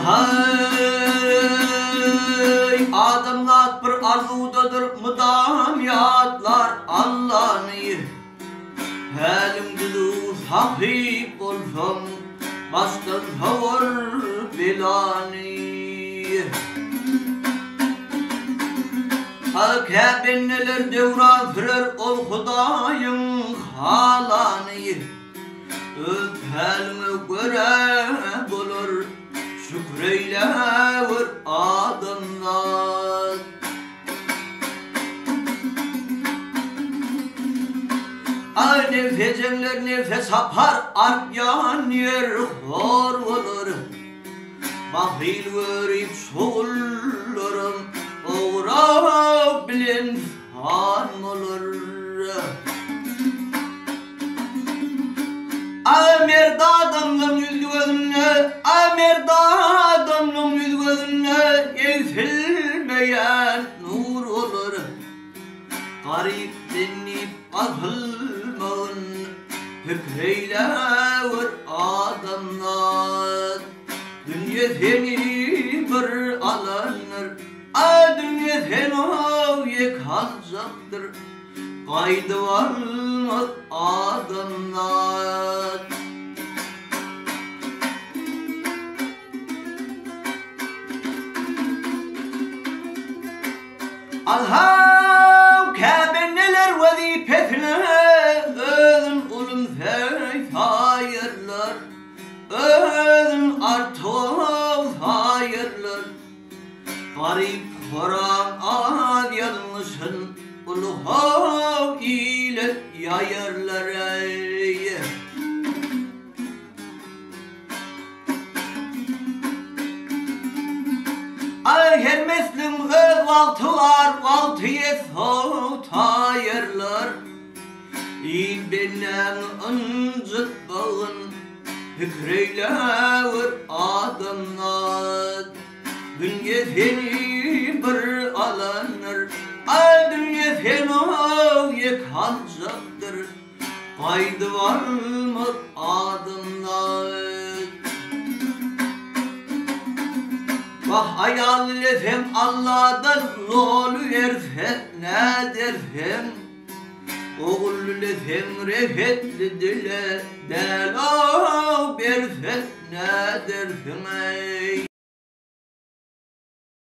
Hay adamlar bir arzudadır mudamiyatlar Allah'ını Helim dilu sahip olsam baştan havar bilani Kabe'nin neler devran sürer ol Hudayın halanı Öp helme göre bulur şükreyle vur adamlar Ay nefesenler nefes hapar artyan yer hor olur Bahil verip soğullarım Uğra bilen han olur Amer dadamlım yüz gözüne Amer dadamlım yüz gözüne Eksilmeyen nur olur Garip denip akılmağın Fikreyle vur adamlar Dünya seni bir alanır Dünya seni yıkacaktır Kaydı varmaz adamlar Alhav Kabe neler vazifetine Özün kulun hayırlar Özün artıv hayırlar Garip Kur'an ad yanlışın Uluhav ile yayarlar ey Ay her meslim öz vakti var Vaktiye soğutayırlar İbenem ıncık bağın Fikreyle vur adamlar Dünya seni bir alanır Ay dünya seni yıkacaktır Kaydı varmaz adamlar Vah hayal etsem Allah'dan Lolu versem ne dersem Oğul etsem refetli dile Dela versem ne dersem ey